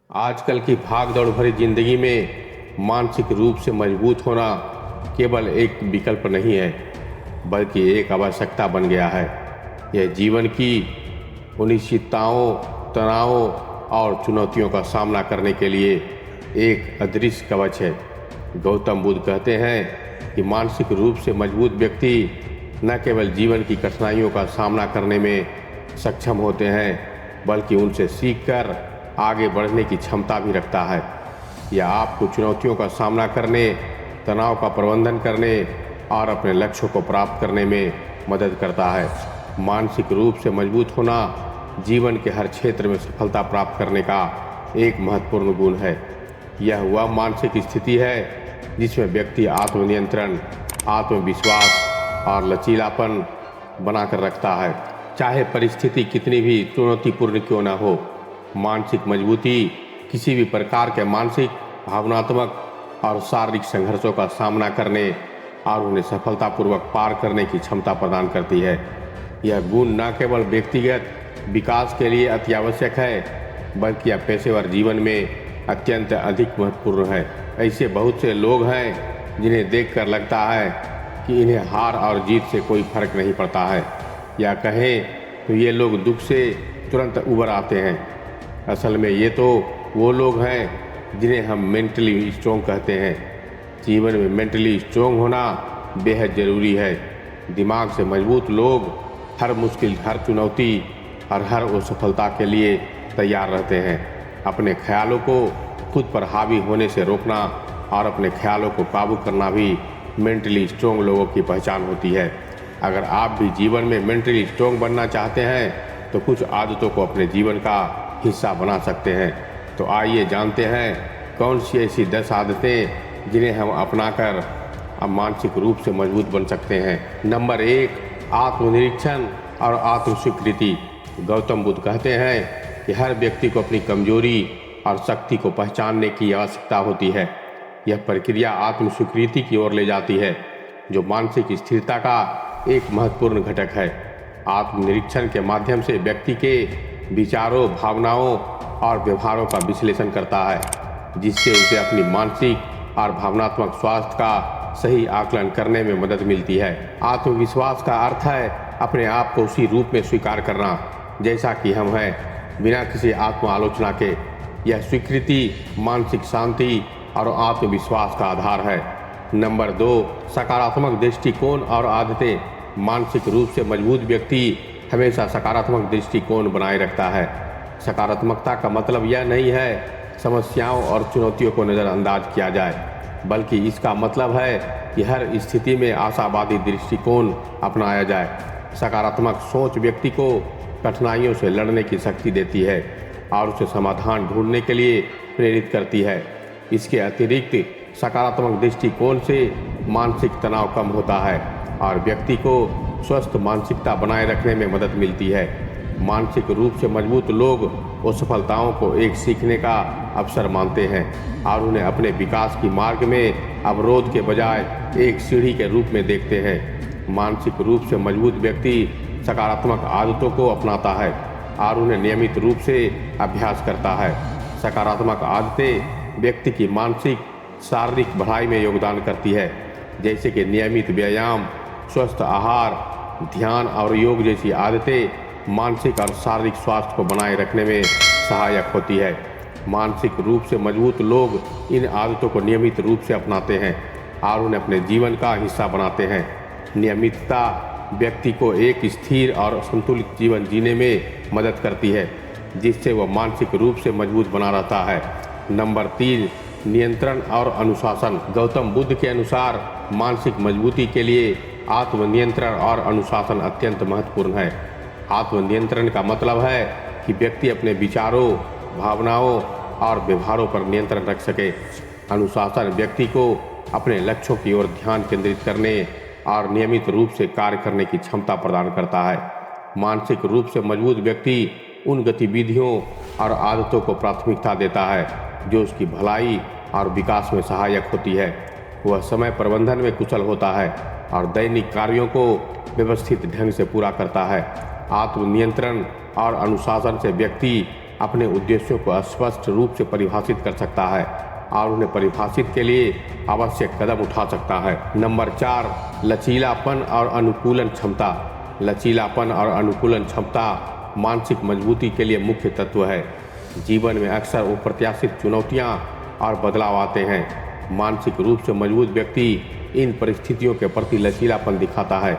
आजकल की भाग दौड़ भरी जिंदगी में मानसिक रूप से मजबूत होना केवल एक विकल्प नहीं है, बल्कि एक आवश्यकता बन गया है। यह जीवन की अनिश्चितताओं, तनावों और चुनौतियों का सामना करने के लिए एक अदृश्य कवच है। गौतम बुद्ध कहते हैं कि मानसिक रूप से मजबूत व्यक्ति न केवल जीवन की कठिनाइयों का सामना करने में सक्षम होते हैं, बल्कि उनसे सीखकर आगे बढ़ने की क्षमता भी रखता है। यह आपको चुनौतियों का सामना करने, तनाव का प्रबंधन करने और अपने लक्ष्यों को प्राप्त करने में मदद करता है। मानसिक रूप से मजबूत होना जीवन के हर क्षेत्र में सफलता प्राप्त करने का एक महत्वपूर्ण गुण है। यह वह मानसिक स्थिति है जिसमें व्यक्ति आत्मनियंत्रण, आत्मविश्वास और लचीलापन बनाकर रखता है, चाहे परिस्थिति कितनी भी चुनौतीपूर्ण क्यों न हो। मानसिक मजबूती किसी भी प्रकार के मानसिक, भावनात्मक और शारीरिक संघर्षों का सामना करने और उन्हें सफलतापूर्वक पार करने की क्षमता प्रदान करती है। यह गुण न केवल व्यक्तिगत विकास के लिए अति आवश्यक है, बल्कि यह पेशेवर जीवन में अत्यंत अधिक महत्वपूर्ण है। ऐसे बहुत से लोग हैं जिन्हें देखकर लगता है कि इन्हें हार और जीत से कोई फर्क नहीं पड़ता है, या कहें तो ये लोग दुख से तुरंत उबर आते हैं। असल में ये तो वो लोग हैं जिन्हें हम मेंटली स्ट्रॉन्ग कहते हैं। जीवन में मेंटली स्ट्रॉन्ग होना बेहद ज़रूरी है। दिमाग से मजबूत लोग हर मुश्किल, हर चुनौती और हर असफलता के लिए तैयार रहते हैं। अपने ख्यालों को खुद पर हावी होने से रोकना और अपने ख्यालों को काबू करना भी मेंटली स्ट्रॉन्ग लोगों की पहचान होती है। अगर आप भी जीवन में मेंटली स्ट्रॉन्ग बनना चाहते हैं तो कुछ आदतों को अपने जीवन का हिस्सा बना सकते हैं। तो आइए जानते हैं कौन सी ऐसी 10 आदतें जिन्हें हम अपनाकर अब मानसिक रूप से मजबूत बन सकते हैं। नंबर 1, आत्मनिरीक्षण और आत्मस्वीकृति। गौतम बुद्ध कहते हैं कि हर व्यक्ति को अपनी कमजोरी और शक्ति को पहचानने की आवश्यकता होती है। यह प्रक्रिया आत्मस्वीकृति की ओर ले जाती है, जो मानसिक स्थिरता का एक महत्वपूर्ण घटक है। आत्मनिरीक्षण के माध्यम से व्यक्ति के विचारों, भावनाओं और व्यवहारों का विश्लेषण करता है, जिससे उसे अपनी मानसिक और भावनात्मक स्वास्थ्य का सही आकलन करने में मदद मिलती है। आत्मविश्वास का अर्थ है अपने आप को उसी रूप में स्वीकार करना जैसा कि हम हैं, बिना किसी आत्म आलोचना के। यह स्वीकृति मानसिक शांति और आत्मविश्वास का आधार है। नंबर 2, सकारात्मक दृष्टिकोण और आदतें। मानसिक रूप से मजबूत व्यक्ति हमेशा सकारात्मक दृष्टिकोण बनाए रखता है। सकारात्मकता का मतलब यह नहीं है समस्याओं और चुनौतियों को नज़रअंदाज किया जाए, बल्कि इसका मतलब है कि हर स्थिति में आशावादी दृष्टिकोण अपनाया जाए। सकारात्मक सोच व्यक्ति को कठिनाइयों से लड़ने की शक्ति देती है और उसे समाधान ढूंढने के लिए प्रेरित करती है। इसके अतिरिक्त सकारात्मक दृष्टिकोण से मानसिक तनाव कम होता है और व्यक्ति को स्वस्थ मानसिकता बनाए रखने में मदद मिलती है। मानसिक रूप से मजबूत लोग असफलताओं को एक सीखने का अवसर मानते हैं और उन्हें अपने विकास की मार्ग में अवरोध के बजाय एक सीढ़ी के रूप में देखते हैं। मानसिक रूप से मजबूत व्यक्ति सकारात्मक आदतों को अपनाता है और उन्हें नियमित रूप से अभ्यास करता है। सकारात्मक आदतें व्यक्ति की मानसिक, शारीरिक भलाई में योगदान करती है, जैसे कि नियमित व्यायाम, स्वस्थ आहार, ध्यान और योग जैसी आदतें मानसिक और शारीरिक स्वास्थ्य को बनाए रखने में सहायक होती है। मानसिक रूप से मजबूत लोग इन आदतों को नियमित रूप से अपनाते हैं और उन्हें अपने जीवन का हिस्सा बनाते हैं। नियमितता व्यक्ति को एक स्थिर और संतुलित जीवन जीने में मदद करती है, जिससे वह मानसिक रूप से मजबूत बना रहता है। नंबर 3, नियंत्रण और अनुशासन। गौतम बुद्ध के अनुसार मानसिक मजबूती के लिए आत्मनियंत्रण और अनुशासन अत्यंत महत्वपूर्ण है। आत्मनियंत्रण का मतलब है कि व्यक्ति अपने विचारों, भावनाओं और व्यवहारों पर नियंत्रण रख सके। अनुशासन व्यक्ति को अपने लक्ष्यों की ओर ध्यान केंद्रित करने और नियमित रूप से कार्य करने की क्षमता प्रदान करता है। मानसिक रूप से मजबूत व्यक्ति उन गतिविधियों और आदतों को प्राथमिकता देता है जो उसकी भलाई और विकास में सहायक होती है। वह समय प्रबंधन में कुशल होता है और दैनिक कार्यों को व्यवस्थित ढंग से पूरा करता है। आत्मनियंत्रण और अनुशासन से व्यक्ति अपने उद्देश्यों को स्पष्ट रूप से परिभाषित कर सकता है और उन्हें परिभाषित के लिए आवश्यक कदम उठा सकता है। नंबर 4, लचीलापन और अनुकूलन क्षमता। लचीलापन और अनुकूलन क्षमता मानसिक मजबूती के लिए मुख्य तत्व है। जीवन में अक्सर अप्रत्याशित चुनौतियां और बदलाव आते हैं। मानसिक रूप से मजबूत व्यक्ति इन परिस्थितियों के प्रति लचीलापन दिखाता है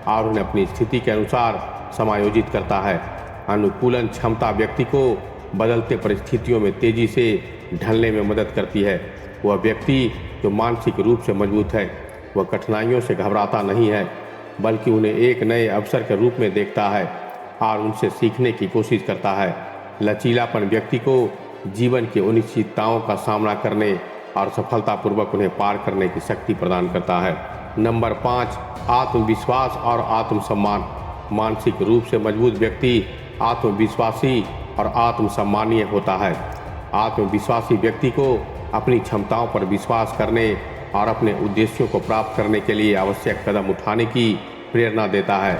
और उन्हें अपनी स्थिति के अनुसार समायोजित करता है। अनुकूलन क्षमता व्यक्ति को बदलते परिस्थितियों में तेजी से ढलने में मदद करती है। वह व्यक्ति जो मानसिक रूप से मजबूत है वह कठिनाइयों से घबराता नहीं है, बल्कि उन्हें एक नए अवसर के रूप में देखता है और उनसे सीखने की कोशिश करता है। लचीलापन व्यक्ति को जीवन की अनिश्चितताओं का सामना करने और सफलतापूर्वक उन्हें पार करने की शक्ति प्रदान करता है। नंबर 5, आत्मविश्वास और आत्मसम्मान। मानसिक रूप से मजबूत व्यक्ति आत्मविश्वासी और आत्मसम्मानीय होता है। आत्मविश्वासी व्यक्ति को अपनी क्षमताओं पर विश्वास करने और अपने उद्देश्यों को प्राप्त करने के लिए आवश्यक कदम उठाने की प्रेरणा देता है।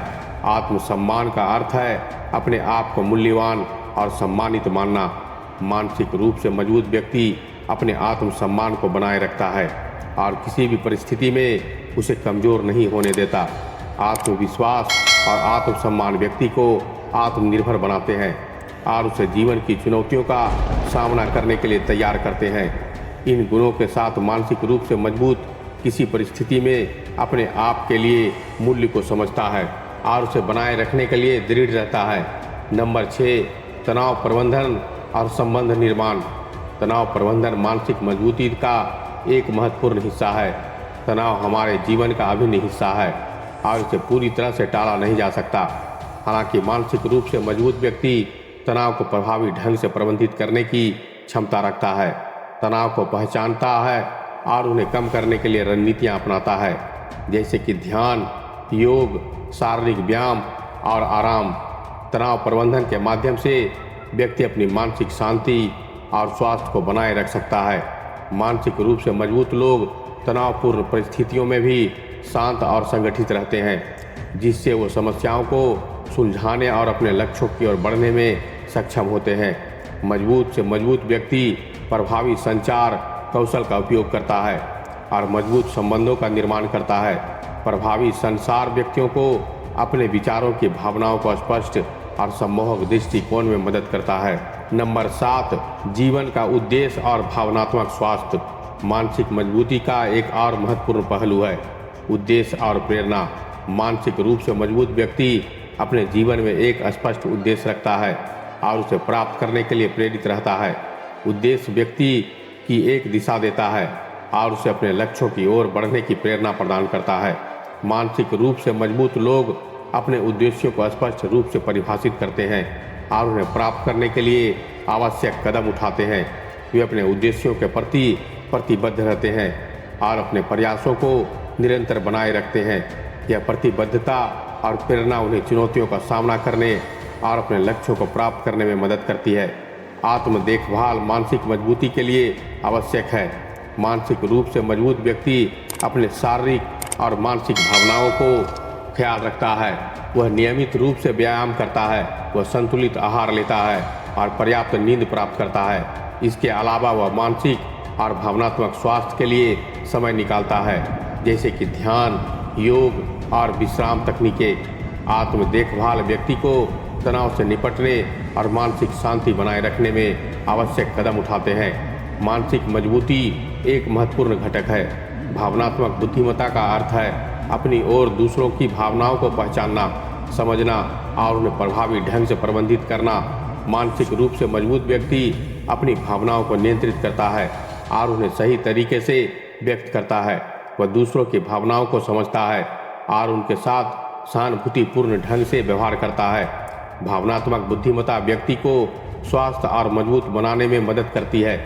आत्मसम्मान का अर्थ है अपने आप को मूल्यवान और सम्मानित मानना। मानसिक रूप से मजबूत व्यक्ति अपने आत्मसम्मान को बनाए रखता है और किसी भी परिस्थिति में उसे कमज़ोर नहीं होने देता। आत्मविश्वास और आत्मसम्मान व्यक्ति को आत्मनिर्भर बनाते हैं और उसे जीवन की चुनौतियों का सामना करने के लिए तैयार करते हैं। इन गुणों के साथ मानसिक रूप से मजबूत किसी परिस्थिति में अपने आप के लिए मूल्य को समझता है और उसे बनाए रखने के लिए दृढ़ रहता है। नंबर 6, तनाव प्रबंधन और संबंध निर्माण। तनाव प्रबंधन मानसिक मजबूती का एक महत्वपूर्ण हिस्सा है। तनाव हमारे जीवन का अभिन्न हिस्सा है और इसे पूरी तरह से टाला नहीं जा सकता। हालांकि मानसिक रूप से मजबूत व्यक्ति तनाव को प्रभावी ढंग से प्रबंधित करने की क्षमता रखता है। तनाव को पहचानता है और उन्हें कम करने के लिए रणनीतियाँ अपनाता है, जैसे कि ध्यान, योग, शारीरिक व्यायाम और आराम। तनाव प्रबंधन के माध्यम से व्यक्ति अपनी मानसिक शांति और स्वास्थ्य को बनाए रख सकता है। मानसिक रूप से मजबूत लोग तनावपूर्ण परिस्थितियों में भी शांत और संगठित रहते हैं, जिससे वो समस्याओं को सुलझाने और अपने लक्ष्यों की ओर बढ़ने में सक्षम होते हैं। मजबूत से मजबूत व्यक्ति प्रभावी संचार कौशल का उपयोग करता है और मजबूत संबंधों का निर्माण करता है। प्रभावी संचार व्यक्तियों को अपने विचारों की भावनाओं को स्पष्ट और सम्मोहक दृष्टिकोण में मदद करता है। नंबर 7, जीवन का उद्देश्य और भावनात्मक स्वास्थ्य। मानसिक मजबूती का एक और महत्वपूर्ण पहलू है उद्देश्य और प्रेरणा। मानसिक रूप से मजबूत व्यक्ति अपने जीवन में एक स्पष्ट उद्देश्य रखता है और उसे प्राप्त करने के लिए प्रेरित रहता है। उद्देश्य व्यक्ति की एक दिशा देता है और उसे अपने लक्ष्यों की ओर बढ़ने की प्रेरणा प्रदान करता है। मानसिक रूप से मजबूत लोग अपने उद्देश्यों को स्पष्ट रूप से परिभाषित करते हैं और उन्हें प्राप्त करने के लिए आवश्यक कदम उठाते हैं। वे अपने उद्देश्यों के प्रति प्रतिबद्ध रहते हैं और अपने प्रयासों को निरंतर बनाए रखते हैं। यह प्रतिबद्धता और प्रेरणा उन्हें चुनौतियों का सामना करने और अपने लक्ष्यों को प्राप्त करने में मदद करती है। आत्म देखभाल मानसिक मजबूती के लिए आवश्यक है। मानसिक रूप से मजबूत व्यक्ति अपने शारीरिक और मानसिक भावनाओं को ख्याल रखता है। वह नियमित रूप से व्यायाम करता है, वह संतुलित आहार लेता है और पर्याप्त नींद प्राप्त करता है। इसके अलावा वह मानसिक और भावनात्मक स्वास्थ्य के लिए समय निकालता है, जैसे कि ध्यान, योग और विश्राम तकनीकें। आत्म देखभाल व्यक्ति को तनाव से निपटने और मानसिक शांति बनाए रखने में आवश्यक कदम उठाते हैं। मानसिक मजबूती एक महत्वपूर्ण घटक है। भावनात्मक बुद्धिमत्ता का अर्थ है अपनी और दूसरों की भावनाओं को पहचानना, समझना और उन्हें प्रभावी ढंग से प्रबंधित करना। मानसिक रूप से मजबूत व्यक्ति अपनी भावनाओं को नियंत्रित करता है और उन्हें सही तरीके से व्यक्त करता है। वह दूसरों की भावनाओं को समझता है और उनके साथ सहानुभूतिपूर्ण ढंग से व्यवहार करता है। भावनात्मक बुद्धिमत्ता व्यक्ति को स्वस्थ और मजबूत बनाने में मदद करती है,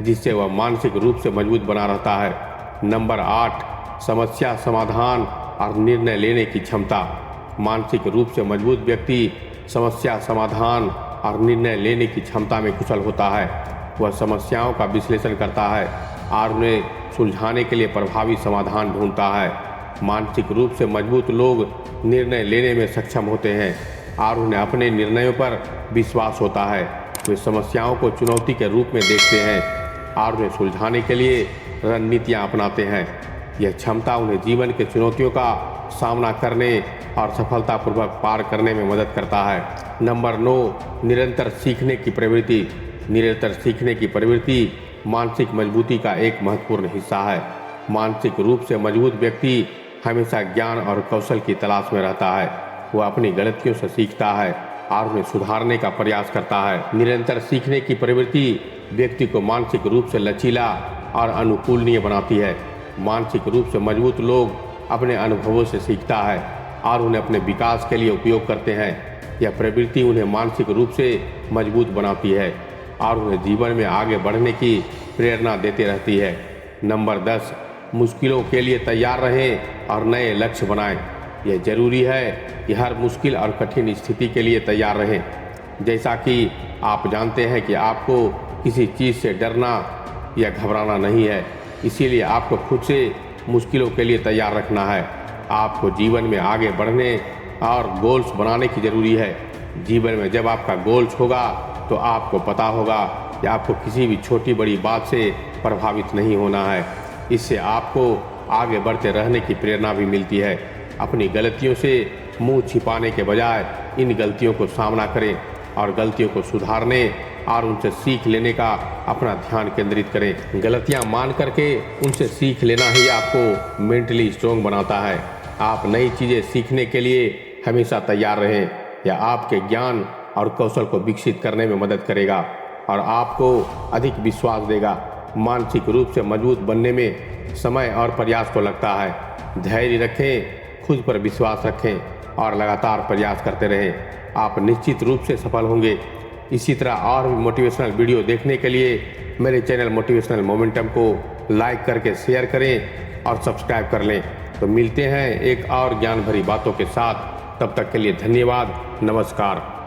जिससे वह मानसिक रूप से मजबूत बना रहता है। नंबर 8, समस्या समाधान और निर्णय लेने की क्षमता। मानसिक रूप से मजबूत व्यक्ति समस्या समाधान और निर्णय लेने की क्षमता में कुशल होता है। वह समस्याओं का विश्लेषण करता है और उन्हें सुलझाने के लिए प्रभावी समाधान ढूंढता है। मानसिक रूप से मजबूत लोग निर्णय लेने में सक्षम होते हैं और उन्हें अपने निर्णयों पर विश्वास होता है। वे समस्याओं को चुनौती के रूप में देखते हैं और उन्हें सुलझाने के लिए रणनीतियाँ अपनाते हैं। यह क्षमता उन्हें जीवन के चुनौतियों का सामना करने और सफलतापूर्वक पार करने में मदद करता है। नंबर 9, निरंतर सीखने की प्रवृत्ति। निरंतर सीखने की प्रवृत्ति मानसिक मजबूती का एक महत्वपूर्ण हिस्सा है। मानसिक रूप से मजबूत व्यक्ति हमेशा ज्ञान और कौशल की तलाश में रहता है। वह अपनी गलतियों से सीखता है और उन्हें सुधारने का प्रयास करता है। निरंतर सीखने की प्रवृत्ति व्यक्ति को मानसिक रूप से लचीला और अनुकूलनीय बनाती है। मानसिक रूप से मजबूत लोग अपने अनुभवों से सीखता है और उन्हें अपने विकास के लिए उपयोग करते हैं। यह प्रवृत्ति उन्हें मानसिक रूप से मजबूत बनाती है और उन्हें जीवन में आगे बढ़ने की प्रेरणा देती रहती है। नंबर 10, मुश्किलों के लिए तैयार रहें और नए लक्ष्य बनाएं। यह जरूरी है कि हर मुश्किल और कठिन स्थिति के लिए तैयार रहें। जैसा कि आप जानते हैं कि आपको किसी चीज़ से डरना या घबराना नहीं है, इसीलिए आपको खुद से मुश्किलों के लिए तैयार रखना है। आपको जीवन में आगे बढ़ने और गोल्स बनाने की ज़रूरी है। जीवन में जब आपका गोल्स होगा तो आपको पता होगा कि आपको किसी भी छोटी बड़ी बात से प्रभावित नहीं होना है। इससे आपको आगे बढ़ते रहने की प्रेरणा भी मिलती है। अपनी गलतियों से मुंह छिपाने के बजाय इन गलतियों को सामना करें और गलतियों को सुधारने और उनसे सीख लेने का अपना ध्यान केंद्रित करें। गलतियां मान करके उनसे सीख लेना ही आपको मेंटली स्ट्रॉन्ग बनाता है। आप नई चीज़ें सीखने के लिए हमेशा तैयार रहें। यह आपके ज्ञान और कौशल को विकसित करने में मदद करेगा और आपको अधिक विश्वास देगा। मानसिक रूप से मजबूत बनने में समय और प्रयास तो लगता है। धैर्य रखें, खुद पर विश्वास रखें और लगातार प्रयास करते रहें। आप निश्चित रूप से सफल होंगे। इसी तरह और भी मोटिवेशनल वीडियो देखने के लिए मेरे चैनल मोटिवेशनल मोमेंटम को लाइक करके शेयर करें और सब्सक्राइब कर लें। तो मिलते हैं एक और ज्ञान भरी बातों के साथ। तब तक के लिए धन्यवाद। नमस्कार।